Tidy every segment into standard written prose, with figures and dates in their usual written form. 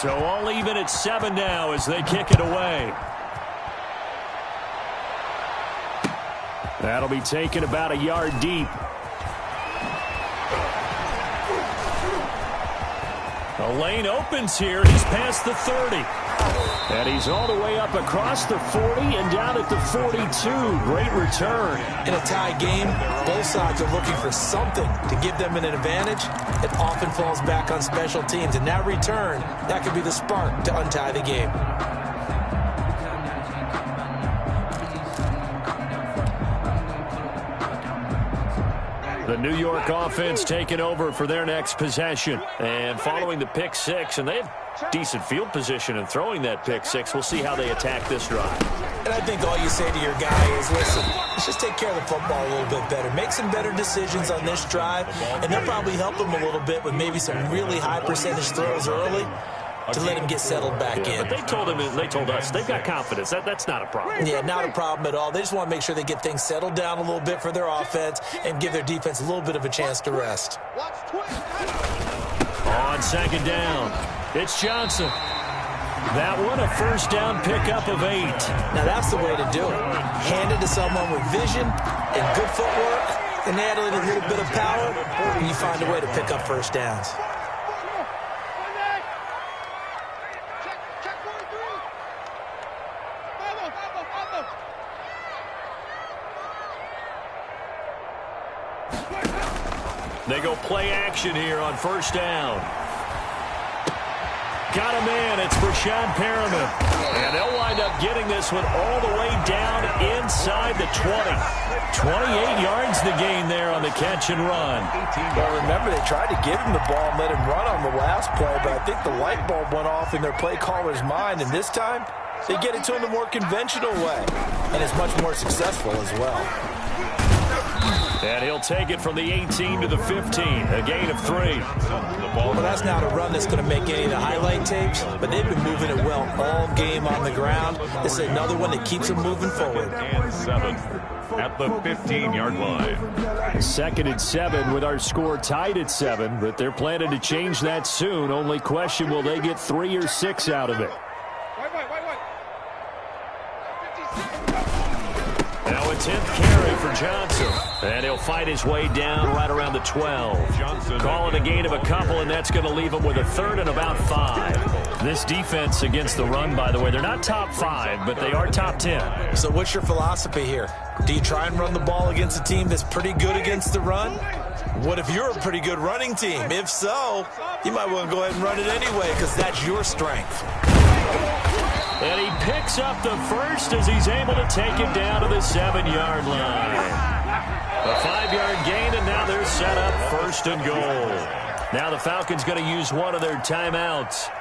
So all even at 7 now as they kick it away. That'll be taken about a yard deep. The lane opens here. He's past the 30. And he's all the way up across the 40 and down at the 42. Great return. In a tie game, both sides are looking for something to give them an advantage. It often falls back on special teams. And that return, that could be the spark to untie the game. The New York offense taking over for their next possession. And following the pick six, and they have decent field position in throwing that pick six. We'll see how they attack this drive. And I think all you say to your guy is, listen, let's just take care of the football a little bit better. Make some better decisions on this drive, and they'll probably help him a little bit with maybe some really high percentage throws early to let him get settled back in. But they told us they've got confidence. That's not a problem. Yeah, not a problem at all. They just want to make sure they get things settled down a little bit for their offense and give their defense a little bit of a chance to rest. On second down, it's Johnson. That one a first down pickup of 8. Now that's the way to do it. Hand it to someone with vision and good footwork, and add a little bit of power, and you find a way to pick up first downs. They go play action here on first down. Got him in. It's Brashad Perriman. And they'll wind up getting this one all the way down inside the 20. 28 yards the gain there on the catch and run. Well, remember, they tried to give him the ball and let him run on the last play, but I think the light bulb went off in their play caller's mind, and this time they get it to him the more conventional way. And it's much more successful as well. And he'll take it from the 18 to the 15, a gain of 3. Well, that's not a run that's going to make any of the highlight tapes, but they've been moving it well all game on the ground. This is another one that keeps them moving forward. And 7 at the 15-yard line. Second and 7 with our score tied at 7, but they're planning to change that soon. Only question, will they get 3 or 6 out of it? Now a 10th carry for Johnson. And he'll fight his way down right around the 12. Johnson calling a gain of a couple, and that's going to leave him with a 3rd and about 5. This defense against the run, by the way, they're not top 5, but they are top 10. So what's your philosophy here? Do you try and run the ball against a team that's pretty good against the run? What if you're a pretty good running team? If so, you might want to go ahead and run it anyway because that's your strength. And he picks up the first as he's able to take it down to the 7-yard line. A 5-yard gain, and now they're set up 1st and goal. Now the Falcons going to use one of their timeouts.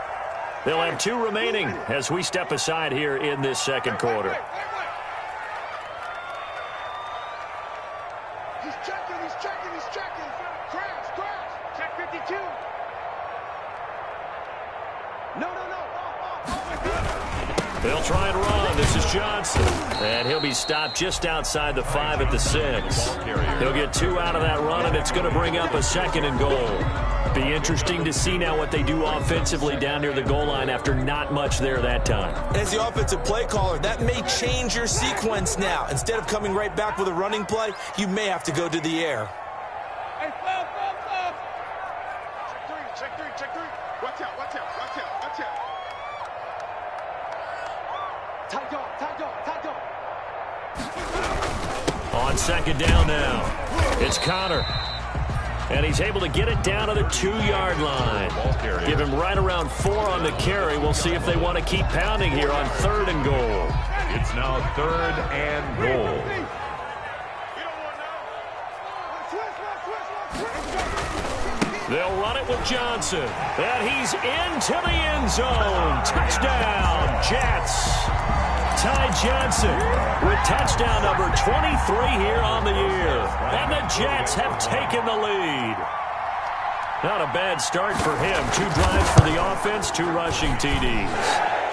They'll have 2 remaining as we step aside here in this second quarter. He's checking. Crash. Check 52. No. They'll try and run. This is Johnson. And he'll be stopped just outside the 5 at the 6. He'll get 2 out of that run, and it's going to bring up a 2nd and goal. Be interesting to see now what they do offensively down near the goal line after not much there that time. As the offensive play caller, that may change your sequence now. Instead of coming right back with a running play, you may have to go to the air. Hey, foul. Check three. Watch out. Tight dog. On second down now, it's Connor. And he's able to get it down to the 2-yard line. Give him right around 4 on the carry. We'll see if they want to keep pounding here on 3rd and goal. It's now 3rd and goal. They'll run it with Johnson. And he's into the end zone. Touchdown, Jets. Ty Johnson with touchdown number 23 here on the year. And the Jets have taken the lead. Not a bad start for him. 2 drives for the offense, 2 rushing TDs.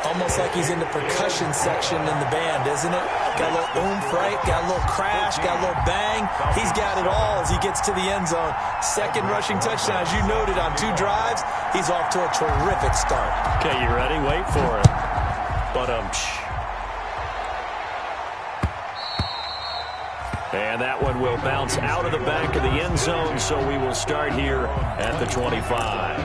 Almost like he's in the percussion section in the band, isn't it? Got a little oomph, right? Got a little crash, got a little bang. He's got it all as he gets to the end zone. Second rushing touchdown, as you noted, on 2 drives. He's off to a terrific start. Okay, you ready? Wait for it. And that one will bounce out of the back of the end zone, so we will start here at the 25.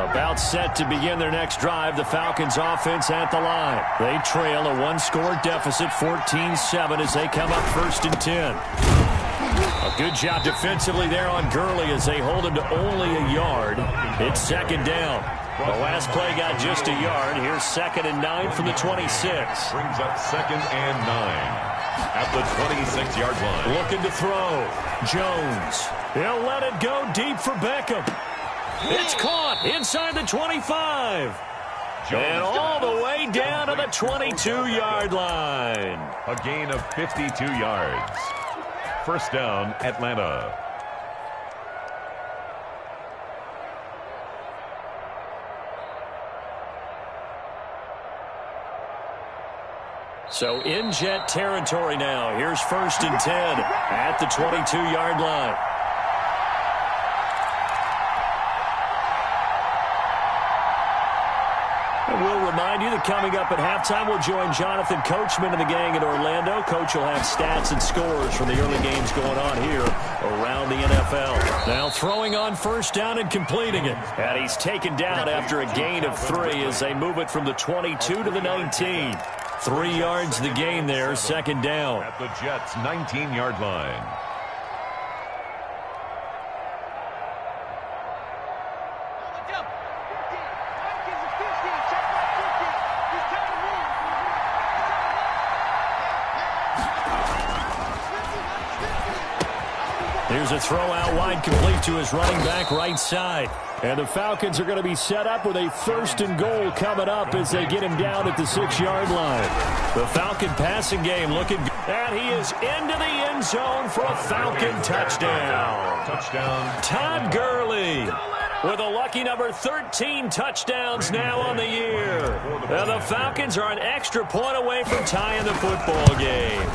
About set to begin their next drive, the Falcons offense at the line. They trail a 1-score deficit, 14-7, as they come up 1st and 10. A good job defensively there on Gurley as they hold him to only a yard. It's 2nd down. The last play got just a yard. Here's 2nd and 9 from the 26. Brings up 2nd and 9 at the 26-yard line. Looking to throw. Jones. He'll let it go deep for Beckham. It's caught inside the 25. And all the way down to the 22-yard line. A gain of 52 yards. 1st down, Atlanta. So in Jet territory now. Here's 1st and 10 at the 22-yard line. We'll remind you that coming up at halftime, we'll join Jonathan Coachman and the gang in Orlando. Coach will have stats and scores from the early games going on here around the NFL. Now throwing on 1st down and completing it. And he's taken down after a gain of 3 as they move it from the 22 to the 19. 3 yards the gain there, 2nd down. At the Jets' 19-yard line. Here's a throw out wide, complete to his running back right side. And the Falcons are going to be set up with a 1st and goal coming up as they get him down at the 6-yard line. The Falcon passing game looking good. And he is into the end zone for a Falcon touchdown. Todd Gurley with a lucky number 13 touchdowns now on the year. And the Falcons are an extra point away from tying the football game.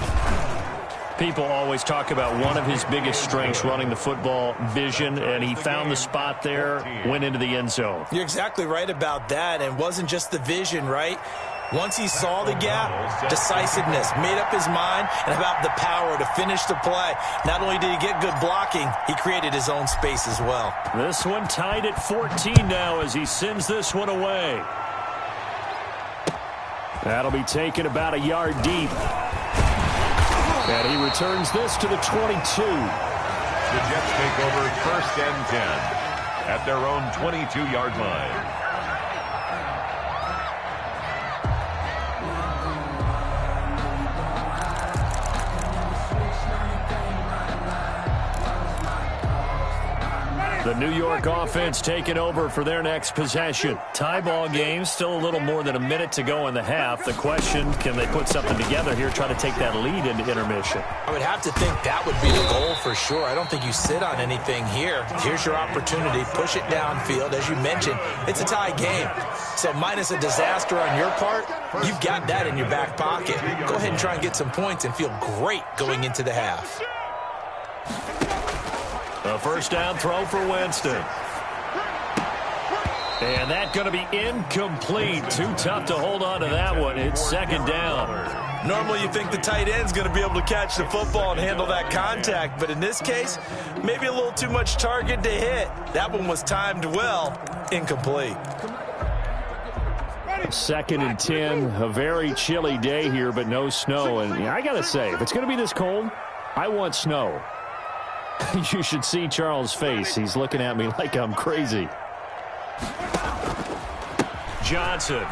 People always talk about one of his biggest strengths, running the football, vision, and he found the spot there, went into the end zone. You're exactly right about that, and it wasn't just the vision, right? Once he saw the gap, decisiveness, made up his mind, and about the power to finish the play. Not only did he get good blocking, he created his own space as well. This one tied at 14 now as he sends this one away. That'll be taken about a yard deep. And he returns this to the 22. The Jets take over 1st and 10 at their own 22-yard line. The New York offense taking over for their next possession. Tie ball game, still a little more than a minute to go in the half. The question, can they put something together here, try to take that lead into intermission? I would have to think that would be the goal for sure. I don't think you sit on anything here. Here's your opportunity. Push it downfield. As you mentioned, it's a tie game. So minus a disaster on your part, you've got that in your back pocket. Go ahead and try and get some points and feel great going into the half. A 1st down throw for Winston. And that's going to be incomplete. Too tough to hold on to that one. It's 2nd down. Normally you think the tight end's going to be able to catch the football and handle that contact, but in this case, maybe a little too much target to hit. That one was timed well. Incomplete. 2nd and 10. A very chilly day here, but no snow. And I got to say, if it's going to be this cold, I want snow. You should see Charles' face. He's looking at me like I'm crazy. Johnson.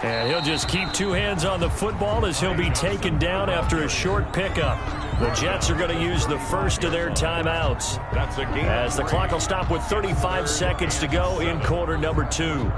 And he'll just keep 2 hands on the football as he'll be taken down after a short pickup. The Jets are going to use the first of their timeouts. That's a game. As the clock will stop with 35 seconds to go in quarter number 2.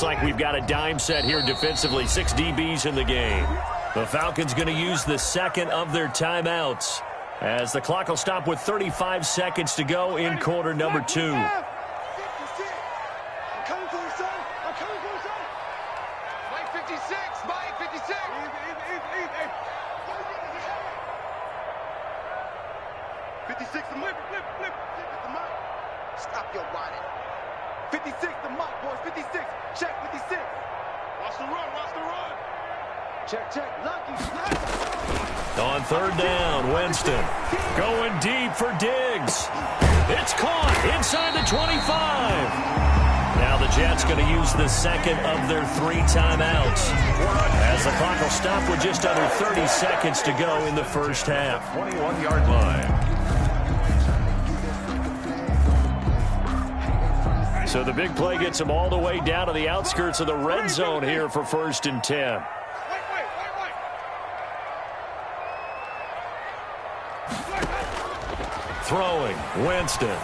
looks like we've got a dime set here defensively. 6 DBs in the game. The Falcons going to use the second of their timeouts as the clock will stop with 35 seconds to go in quarter number 2. Stop your whining. 56, the mark, boys. 56. Check 56. Watch the run. Watch the run. Check. Lucky. On third down, Winston going deep for Diggs. It's caught inside the 25. Now the Jets going to use the second of their 3 timeouts as the clock will stop with just under 30 seconds to go in the first half. 21-yard line. So the big play gets them all the way down to the outskirts of the red zone here for 1st and 10. Throwing, Winston.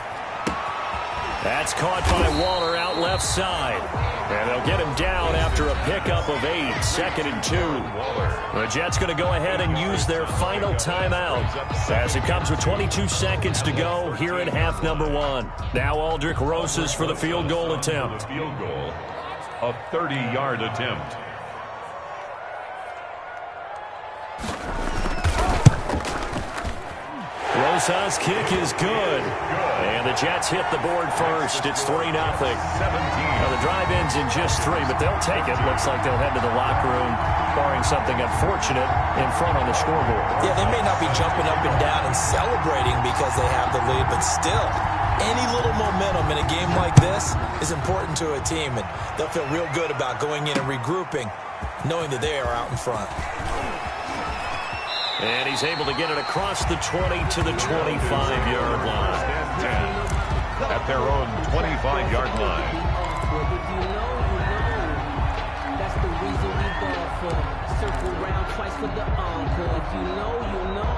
That's caught by Waller out left side. And they'll get him down after a pickup of 8, 2nd and 2. The Jets going to go ahead and use their final timeout as it comes with 22 seconds to go here in half number 1. Now Aldrick Rosas for the field goal attempt. Field goal, a 30-yard attempt. Rosas' kick is good. And the Jets hit the board first. It's 3-0. Now the drive ends in just 3, but they'll take it. Looks like they'll head to the locker room, barring something unfortunate, in front on the scoreboard. Yeah, they may not be jumping up and down and celebrating because they have the lead, but still, any little momentum in a game like this is important to a team, and they'll feel real good about going in and regrouping, knowing that they are out in front. And he's able to get it across the 20 to the 25-yard line. At their own 25-yard line. If you know, that's the reason we ball for. Circle round twice for the encore. If you know, you know.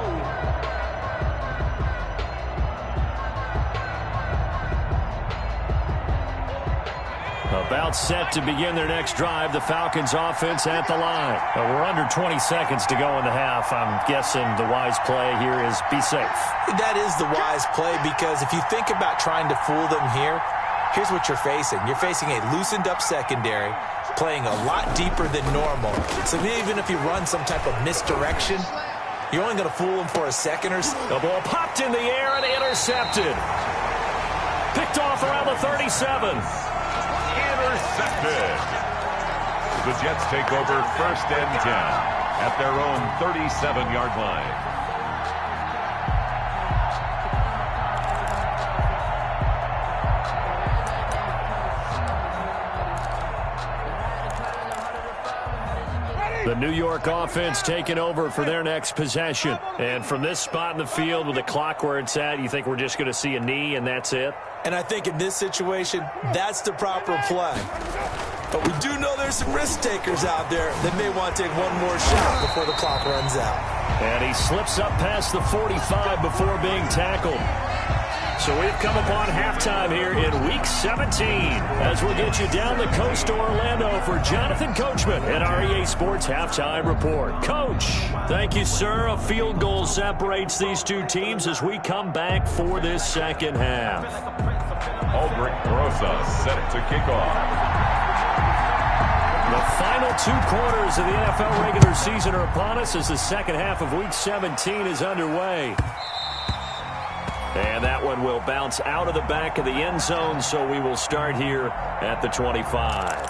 About set to begin their next drive. The Falcons offense at the line. We're under 20 seconds to go in the half. I'm guessing the wise play here is be safe. That is the wise play because if you think about trying to fool them here, here's what you're facing. You're facing a loosened up secondary, playing a lot deeper than normal. So even if you run some type of misdirection, you're only going to fool them for a second or so. The ball popped in the air and intercepted. Picked off around the 37. Intercepted. The Jets take over 1st and 10 at their own 37-yard line. The New York offense taking over for their next possession. And from this spot in the field with the clock where it's at, you think we're just going to see a knee and that's it? And I think in this situation, that's the proper play. But we do know there's some risk takers out there that may want to take one more shot before the clock runs out. And he slips up past the 45 before being tackled. So we've come upon halftime here in Week 17 as we'll get you down the coast to Orlando for Jonathan Coachman at our EA Sports Halftime Report. Coach, thank you, sir. A field goal separates these two teams as we come back for this second half. Aldrick Rosas set to kick off. The final 2 quarters of the NFL regular season are upon us as the second half of Week 17 is underway. And that one will bounce out of the back of the end zone, so we will start here at the 25.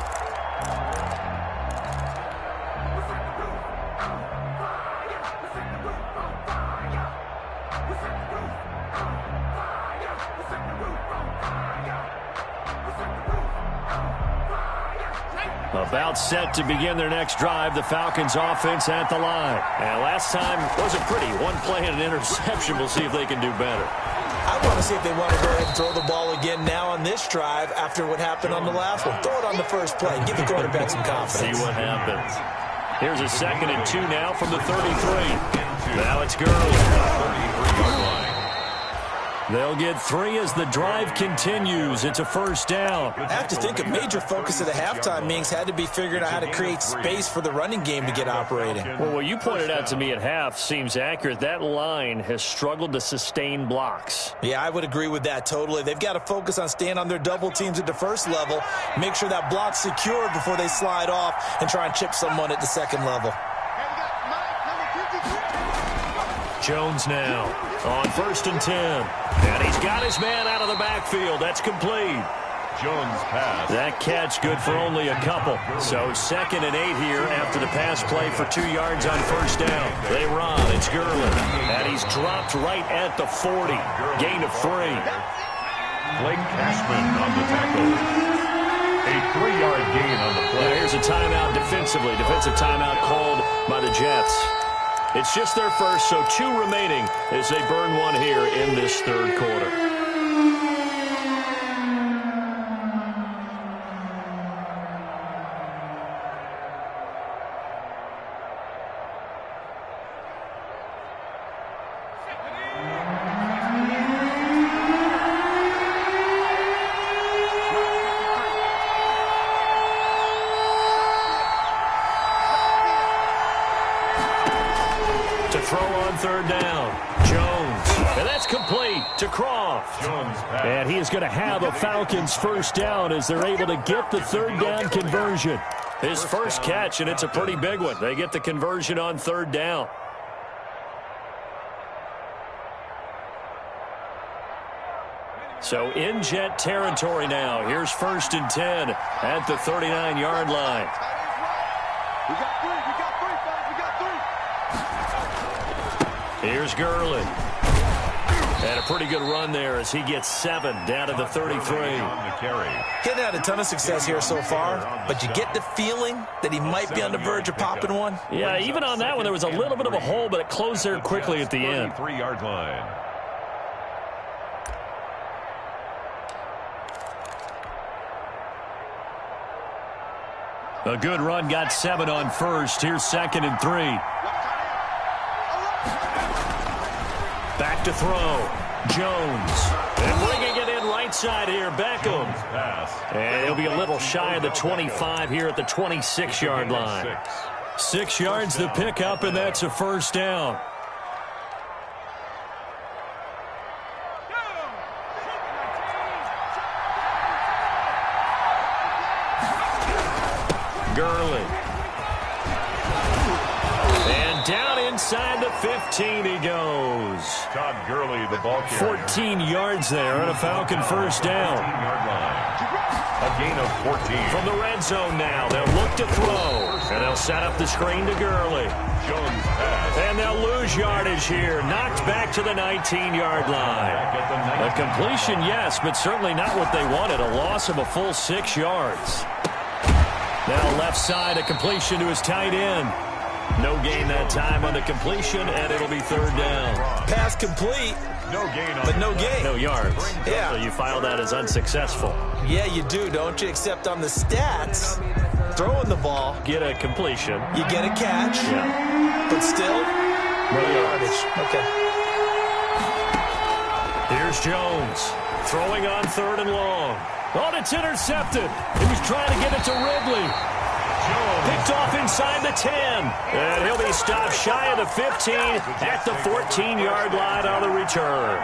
About set to begin their next drive, the Falcons offense at the line. And last time wasn't pretty. One play and an interception. We'll see if they can do better. I want to see if they want to go ahead and throw the ball again now on this drive after what happened on the last one. Throw it on the first play. Give the quarterback some confidence. See what happens. Here's a 2nd and 2 now from the 33. Now it's Gurley. 33-yard line. They'll get 3 as the drive continues. It's a first down. I have to think a major focus of the halftime meetings had to be figuring out how to create space for the running game to get operating. Well, what you pointed out to me at half seems accurate. That line has struggled to sustain blocks. Yeah, I would agree with that totally. They've got to focus on staying on their double teams at the first level, make sure that block's secured before they slide off and try and chip someone at the second level. Jones now on 1st and 10. And he's got his man out of the backfield. That's complete. Jones pass. That catch good for only a couple. So 2nd and 8 here after the pass play for 2 yards on first down. They run. It's Gurley. And he's dropped right at the 40. Gain of 3. Blake Cashman on the tackle. A 3-yard gain on the play. Now here's a timeout defensively. Defensive timeout called by the Jets. It's just their first, so 2 remaining as they burn 1 here in this 3rd quarter. Throw on 3rd down. Jones. And that's complete to Croft. And he is going to have a Falcons first down as they're able to get the 3rd down conversion. His first catch, and it's a pretty big one. They get the conversion on 3rd down. So in Jet territory now. Here's 1st and 10 at the 39-yard line. We got 3. We got 3, fellas. We got 3. Here's Gurley. And a pretty good run there as he gets 7 down to the 33. He's had a ton of success here so far, but you get the feeling that he might be on the verge of popping one. Yeah, even on that one, there was a little bit of a hole, but it closed there quickly at the end. 33-yard line. A good run, got 7 on first. Here's 2nd and 3. Back to throw. Jones. And bringing it in right side here, Beckham. And he'll be a little shy of the 25 here at the 26-yard line. 6 yards the pickup, and that's a first down. Gurley. And down inside the 15 he goes. Todd Gurley, the ball carrier. 14 yards there on a Falcon first down. 14-yard line. A gain of 14. From the red zone now, they'll look to throw. And they'll set up the screen to Gurley. Jones pass. And they'll lose yardage here. Knocked back to the 19-yard line. A completion, yes, but certainly not what they wanted. A loss of a full 6 yards. Now left side, a completion to his tight end. No gain that time on the completion, and it'll be 3rd down. Pass complete, No gain on but no gain. No yards. Yeah. So you file that as unsuccessful. Yeah, you do, don't you? Except on the stats, throwing the ball, Get a completion. you get a catch, Yeah. but still, no yardage. Okay. Here's Jones. Throwing on 3rd and long. Oh, it's intercepted. He was trying to get it to Ridley. Picked off inside the 10. And he'll be stopped shy of the 15 at the 14-yard line on the return.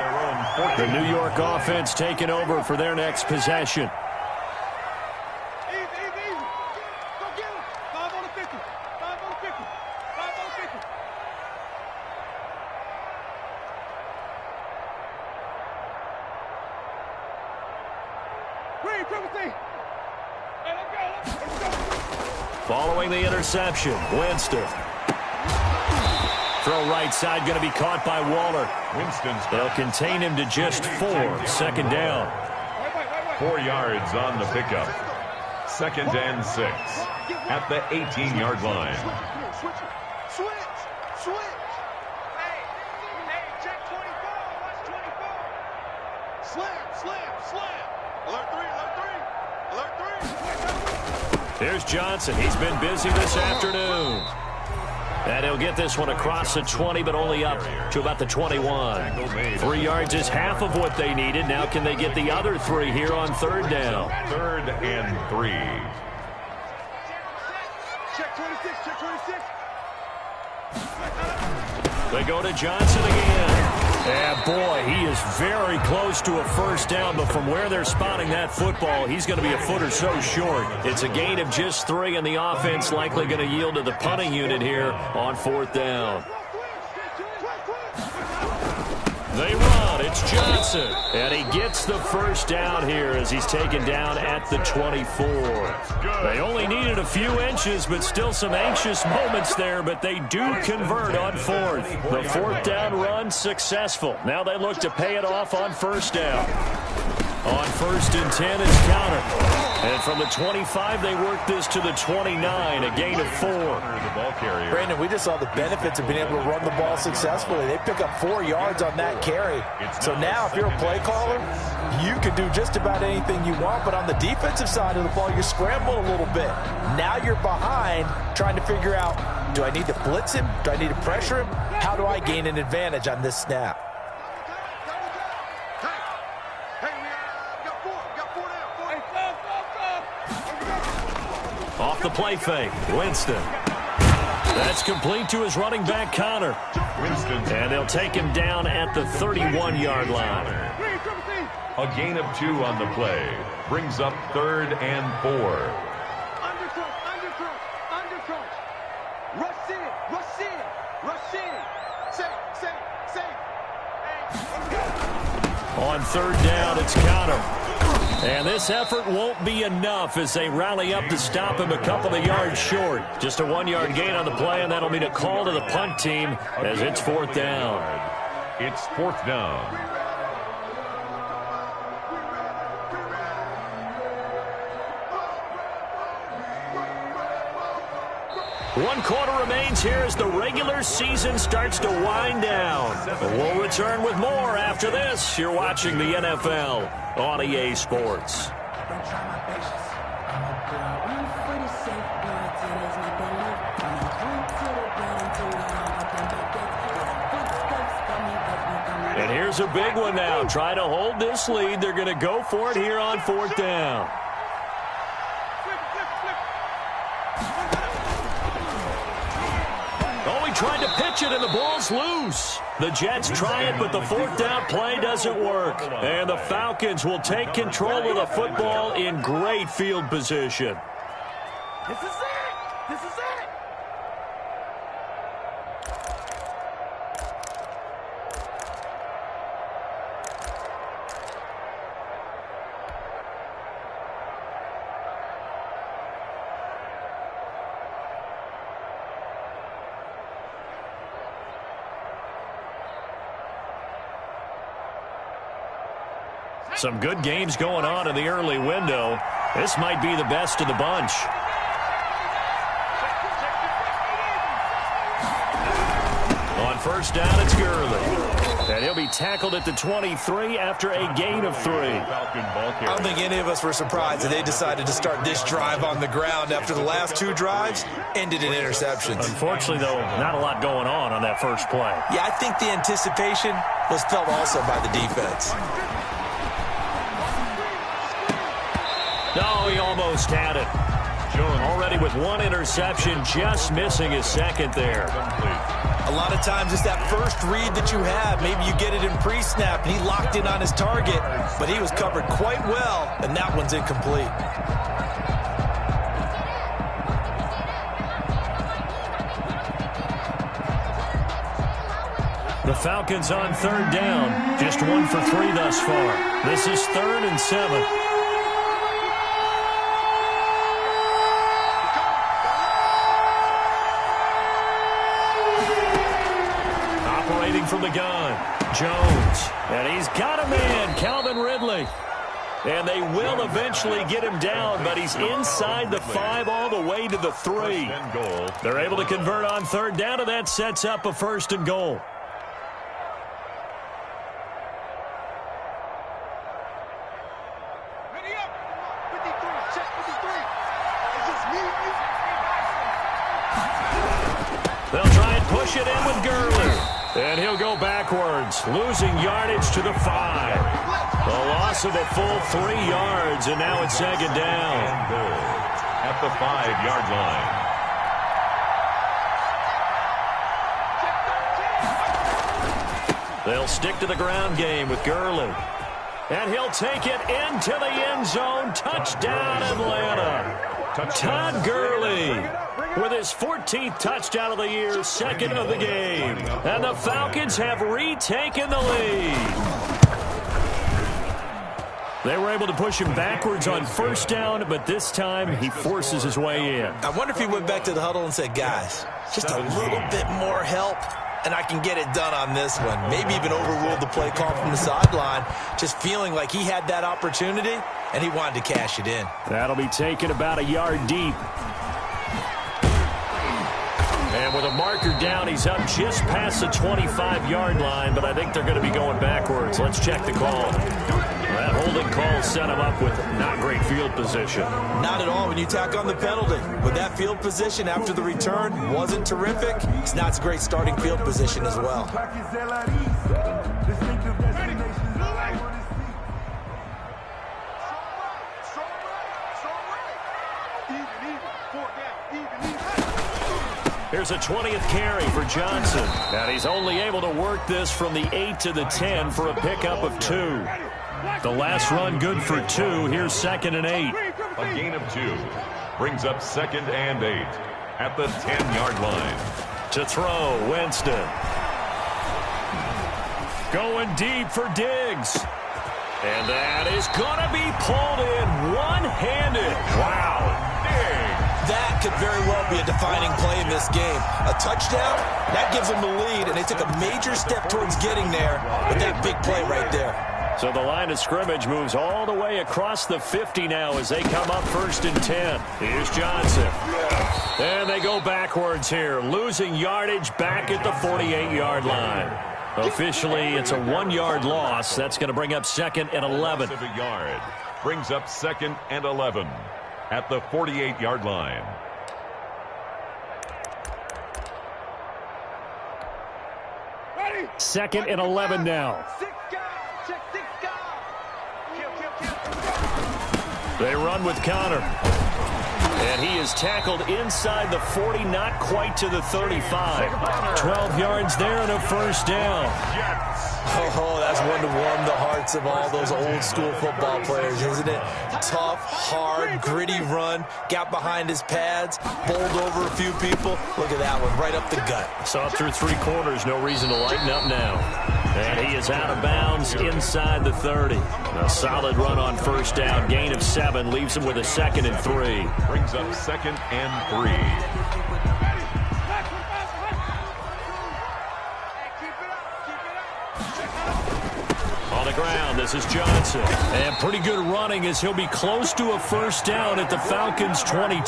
The New York offense taking over for their next possession. Easy, easy, easy. Go get him. 5 on the 50. 5 on the 50. 5 on the 50. Green, triple C. Hey, let's go. Let's go. Following the interception, Winston. Throw right side going to be caught by Waller. Winston's They'll contain him to just 4. 2nd down. 4 yards on the pickup. 2nd and 6 at the 18-yard line. Switch. Hey, check 24. Watch 24. Slam. Alert 3. Here's Johnson. He's been busy this afternoon. And he'll get this one across the 20, but only up to about the 21. 3 yards is half of what they needed. Now can they get the other 3 here on third down? 3rd and 3. Check 26, check 26. They go to Johnson again. And, boy, he is very close to a first down, but from where they're spotting that football, he's going to be a foot or so short. It's a gain of just 3, and the offense likely going to yield to the punting unit here on 4th down. They run. It's Johnson. And he gets the first down here as he's taken down at the 24. They only needed a few inches, but still some anxious moments there, but they do convert on 4th. The 4th down run successful. Now they look to pay it off on first down. On 1st and 10 is counter. And from the 25, they work this to the 29, a gain of 4. Brandon, we just saw the benefits of being able to run the ball successfully. They pick up 4 yards on that carry. So now if you're a play caller, you can do just about anything you want, but on the defensive side of the ball, you're scrambling a little bit. Now you're behind trying to figure out, do I need to blitz him? Do I need to pressure him? How do I gain an advantage on this snap? Off the play fake, Winston. That's complete to his running back, Connor. And they'll take him down at the 31-yard line. A gain of 2 on the play. Brings up 3rd and 4. Undercross. Rush in. Say. On 3rd down, it's Connor. And this effort won't be enough as they rally up to stop him a couple of yards short. Just a 1-yard gain on the play, and that'll mean a call to the punt team as it's 4th down. It's 4th down. One quarter remains here as the regular season starts to wind down. We'll return with more after this. You're watching the NFL on EA Sports. And here's a big one now. Trying to hold this lead. They're going to go for it here on 4th down. Tried to pitch it, and the ball's loose. The Jets try it, but the 4th down play doesn't work. And the Falcons will take control of the football in great field position. This is it. Some good games going on in the early window. This might be the best of the bunch. On 1st down, it's Gurley. And he'll be tackled at the 23 after a gain of 3. I don't think any of us were surprised that they decided to start this drive on the ground after the last 2 drives ended in interceptions. Unfortunately, though, not a lot going on that first play. Yeah, I think the anticipation was felt also by the defense. No, he almost had it. Already with 1 interception, just missing his 2nd there. A lot of times it's that first read that you have. Maybe you get it in pre-snap, and he locked in on his target, but he was covered quite well, and that one's incomplete. The Falcons on 3rd down. Just 1 for 3 thus far. This is 3rd and 7. From the gun, Jones, and he's got a man, Calvin Ridley. And they will eventually get him down, but he's inside the 5 all the way to the 3. They're able to convert on 3rd down, and that sets up a 1st and goal. They'll try push it in with Gurley. And he'll go backwards, losing yardage to the 5. A loss of a full 3 yards, and now it's second down. And goal at the 5-yard line. They'll stick to the ground game with Gurley. And he'll take it into the end zone. Touchdown, Atlanta. Todd Gurley with his 14th touchdown of the year, second of the game. And the Falcons have retaken the lead. They were able to push him backwards on first down, but this time he forces his way in. I wonder if he went back to the huddle and said, guys, just a little bit more help, and I can get it done on this one. Maybe even overruled the play call from the sideline, just feeling like he had that opportunity, and he wanted to cash it in. That'll be taken about a yard deep. And with a marker down, he's up just past the 25-yard line, but I think they're going to be going backwards. Let's check the call. That holding call set him up with not great field position. Not at all when you tack on the penalty. With that field position after the return wasn't terrific, it's not a great starting field position as well. Here's a 20th carry for Johnson. And he's only able to work this from the 8 to the 10 for a pickup of 2. The last run good for 2. Here's 2nd and 8. A gain of 2 brings up 2nd and 8 at the 10-yard line. To throw, Winston. Going deep for Diggs. And that is going to be pulled in one-handed. Wow. That could very well be a defining play in this game. A touchdown, that gives them the lead, and they took a major step towards getting there with that big play right there. So the line of scrimmage moves all the way across the 50 now as they come up 1st and 10. Here's Johnson. And they go backwards here, losing yardage back at the 48-yard line. Officially, it's a 1-yard loss. That's going to bring up 2nd and 11. Of a yard brings up 2nd and 11 at the 48-yard line. Ready? 2nd and 11 now. They run with Connor. And he is tackled inside the 40, not quite to the 35. 12 yards there and a first down. Oh, that's one to warm the hearts of all those old school football players, isn't it? Tough, hard, gritty run. Got behind his pads, bowled over a few people. Look at that one, right up the gut. Saw through 3 quarters, no reason to lighten up now. And he is out of bounds inside the 30. A solid run on first down. Gain of 7 leaves him with a 2nd and 3. Brings up 2nd and 3. On the ground, this is Johnson. And pretty good running as he'll be close to a first down at the Falcons' 22.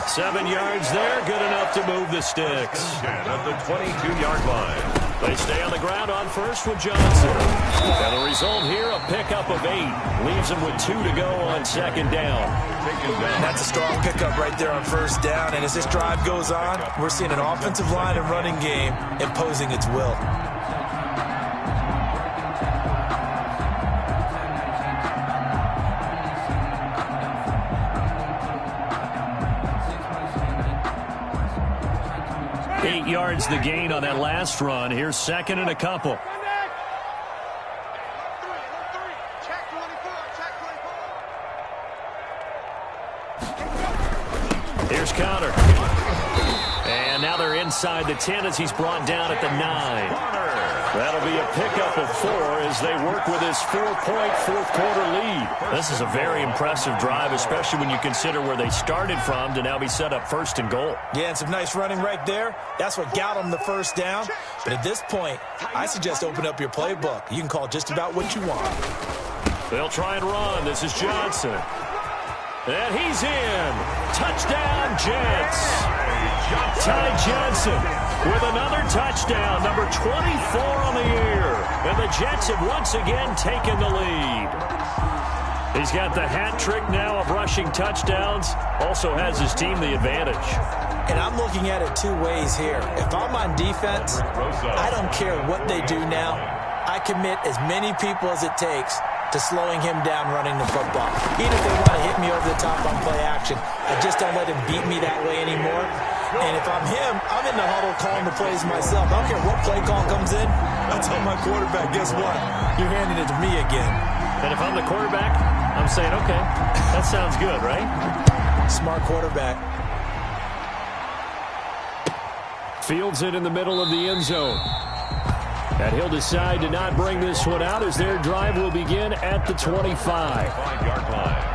7 yards there, good enough to move the sticks. At the 22-yard line. They stay on the ground on first with Johnson. And the result here, a pickup of 8. Leaves him with 2 to go on 2nd down. That's a strong pickup right there on first down. And as this drive goes on, we're seeing an offensive line and running game imposing its will. Yards the gain on that last run. Here's 2nd and a couple. Here's Connor. And now they're inside the 10 as he's brought down at the 9. That'll be a pickup of 4 as they work with his 4-point fourth-quarter lead. This is a very impressive drive, especially when you consider where they started from to now be set up 1st and goal. Yeah, and some nice running right there. That's what got them the first down. But at this point, I suggest open up your playbook. You can call just about what you want. They'll try and run. This is Johnson. And he's in. Touchdown, Jets. Ty Johnson with another touchdown, number 24 on the year. And the Jets have once again taken the lead. He's got the hat trick now of rushing touchdowns. Also has his team the advantage. And I'm looking at it two ways here. If I'm on defense, I don't care what they do now. I commit as many people as it takes to slowing him down running the football. Even if they want to hit me over the top on play action, I just don't let him beat me that way anymore. And if I'm him, I'm in the huddle calling the plays myself. I don't care what play call comes in. I tell my quarterback, guess what? You're handing it to me again. And if I'm the quarterback, I'm saying, okay, that sounds good, right? Smart quarterback. Fields it in the middle of the end zone. And he'll decide to not bring this one out as their drive will begin at the 25. 5-yard line.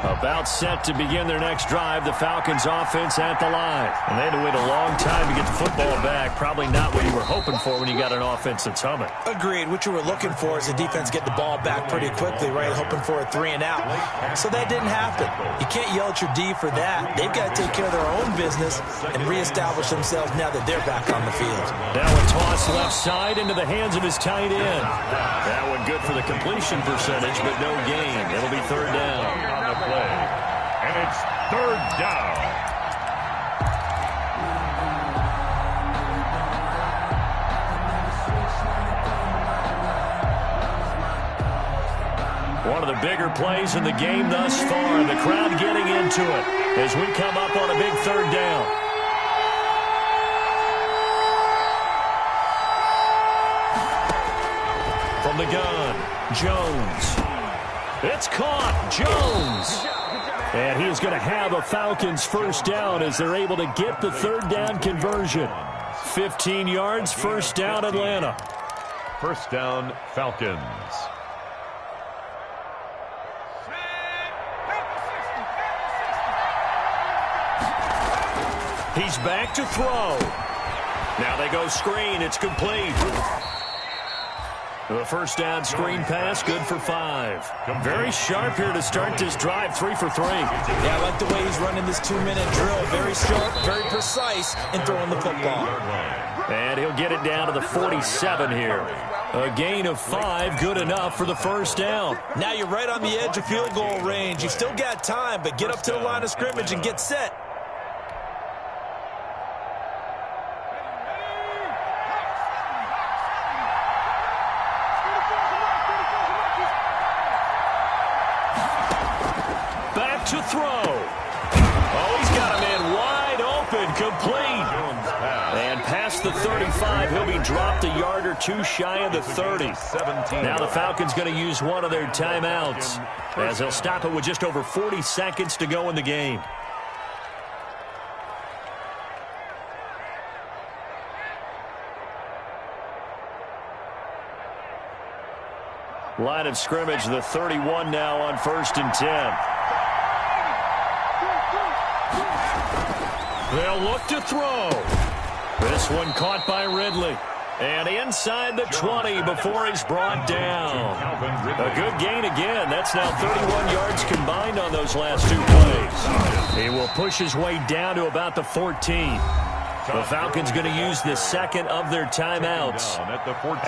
About set to begin their next drive, the Falcons offense at the line. And they had to wait a long time to get the football back. Probably not what you were hoping for when you got an offense that's humming. Agreed. What you were looking for is the defense get the ball back pretty quickly, right? Hoping for a 3 and out. So that didn't happen. You can't yell at your D for that. They've got to take care of their own business and reestablish themselves now that they're back on the field. Now a toss left side into the hands of his tight end. That one good for the completion percentage, but no gain. It'll be third down. Play. And it's third down. One of the bigger plays in the game thus far. The crowd getting into it as we come up on a big third down. From the gun, Jones. It's caught. Jones. And he is going to have a Falcons first down as they're able to get the third down conversion. 15 yards, first down, Atlanta. First down, Falcons. He's back to throw. Now they go screen. It's complete. The first down screen pass, good for 5. Very sharp here to start this drive, 3 for 3. Yeah, I like the way he's running this 2-minute drill. Very sharp, very precise in throwing the football. And he'll get it down to the 47 here. A gain of 5, good enough for the first down. Now you're right on the edge of field goal range. You've still got time, but get up to the line of scrimmage and get set. To throw. Oh, he's got a man wide open, complete. And past the 35, he'll be dropped a yard or two shy of the 30. Now the Falcons going to use one of their timeouts as they'll stop it with just over 40 seconds to go in the game. Line of scrimmage, the 31 now on 1st and 10. They'll look to throw. This one caught by Ridley. And inside the 20 before he's brought down. A good gain again. That's now 31 yards combined on those last 2 plays. He will push his way down to about the 14. The Falcons going to use the second of their timeouts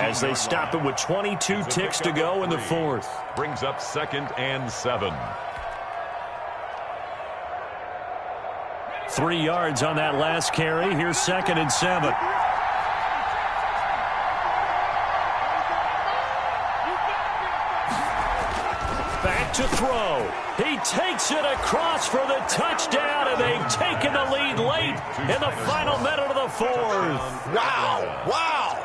as they stop it with 22 ticks to go in the 4th. Brings up 2nd and 7. 3 yards on that last carry. Here's 2nd and 7. Back to throw. He takes it across for the touchdown, and they've taken the lead late in the final minute of the 4th. Wow. Wow.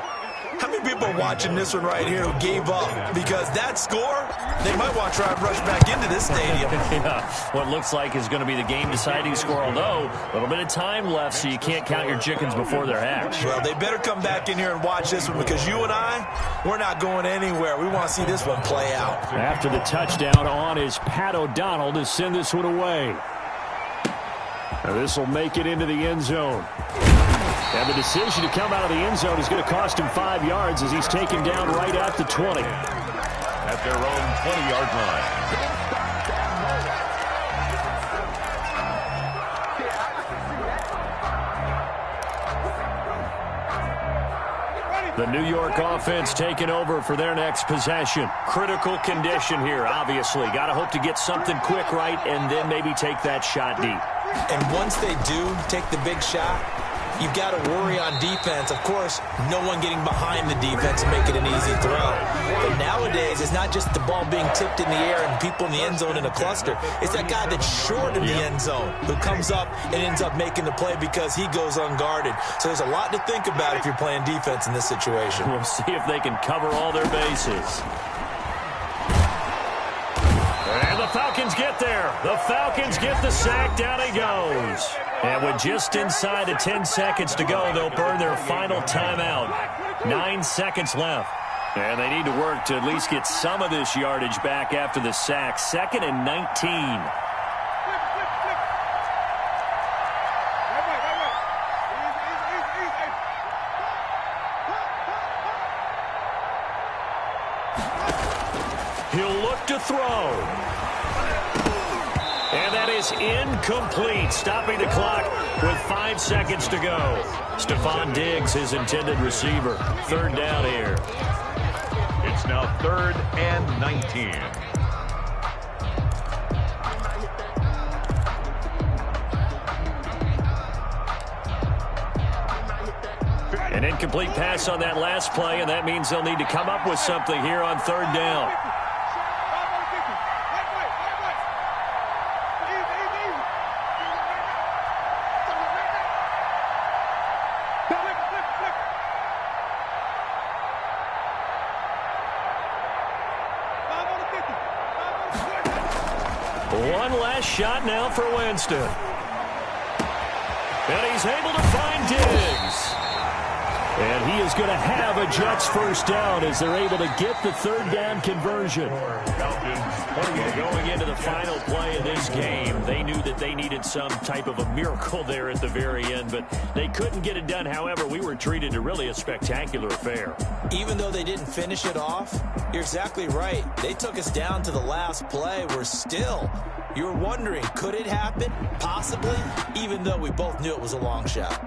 How many people are watching this one right here who gave up? Because that score, they might want to try and rush back into this stadium. Yeah, what looks like is going to be the game-deciding score, although a little bit of time left, so you can't count your chickens before they're hatched. Well, they better come back in here and watch this one because you and I, we're not going anywhere. We want to see this one play out. After the touchdown on is Pat O'Donnell to send this one away. Now this will make it into the end zone. And the decision to come out of the end zone is going to cost him 5 yards as he's taken down right at the 20. At their own 20-yard line. The New York offense taking over for their next possession. Critical condition here, obviously. Got to hope to get something quick right and then maybe take that shot deep. And once they do take the big shot, you've got to worry on defense. Of course, no one getting behind the defense and making an easy throw. But nowadays, it's not just the ball being tipped in the air and people in the end zone in a cluster. It's that guy that's short of the end zone who comes up and ends up making the play because he goes unguarded. So there's a lot to think about if you're playing defense in this situation. We'll see if they can cover all their bases. And the Falcons get there. The Falcons get the sack. Down he goes. And with just inside of 10 seconds to go, they'll burn their final timeout. 9 seconds left. And they need to work to at least get some of this yardage back after the sack. 2nd and 19. He'll look to throw. And that is incomplete, stopping the clock with 5 seconds to go. Stephon Diggs, his intended receiver. 3rd down here. It's now 3rd and 19. An incomplete pass on that last play, and that means they'll need to come up with something here on 3rd down. One last shot now for Winston. And he's able to find Diggs. And he is going to have a Jets first down as they're able to get the 3rd down conversion. Going into the final play of this game, they knew that they needed some type of a miracle there at the very end, but they couldn't get it done. However, we were treated to really a spectacular affair. Even though they didn't finish it off, you're exactly right. They took us down to the last play. You were wondering, could it happen? Possibly, even though we both knew it was a long shot.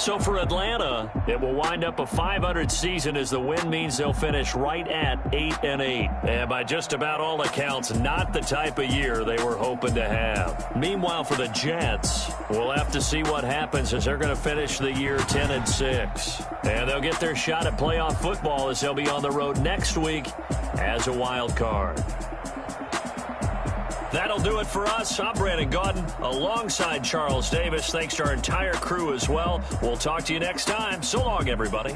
So for Atlanta, it will wind up a .500 season as the win means they'll finish right at 8-8. And by just about all accounts, not the type of year they were hoping to have. Meanwhile, for the Jets, we'll have to see what happens as they're going to finish the year 10-6. And they'll get their shot at playoff football as they'll be on the road next week as a wild card. That'll do it for us. I'm Brandon Gaudin alongside Charles Davis. Thanks to our entire crew as well. We'll talk to you next time. So long, everybody.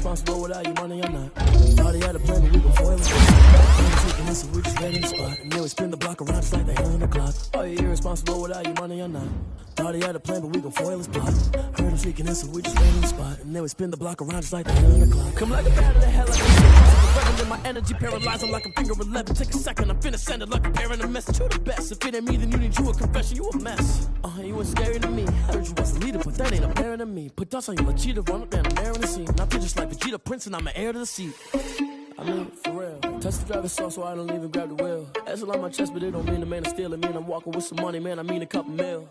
irresponsible without your money or not. Thought he had a plan, but we gon' foil it. Taking us, we just ready in the spot. And then we spin the block around just like the hand on the clock. Are you irresponsible without your money or not? Thought he had a plan, but we gon' foil his plot. Heard him speaking in, so we just ready in the spot. And then we spin the block around just like the hand on the clock. Come like a bat of the hell, like a in my energy paralyzed, I'm like a finger 11. Take a second, I'm finna send it like a parent a message. You the best. If it ain't me, then you need you a confession. You a mess. You was scary to me. Heard you was a leader, but that ain't apparent to me. Put dust on you, like Cheetah, run up down the air in the scene. Not just like Vegeta Prince, and I'm an heir to the seat. I mean, for real. Touch the driver's soft, so I don't even grab the wheel. That's a lot on my chest, but it don't mean the man is stealing. Mean I'm walking with some money, man. I mean a couple mil.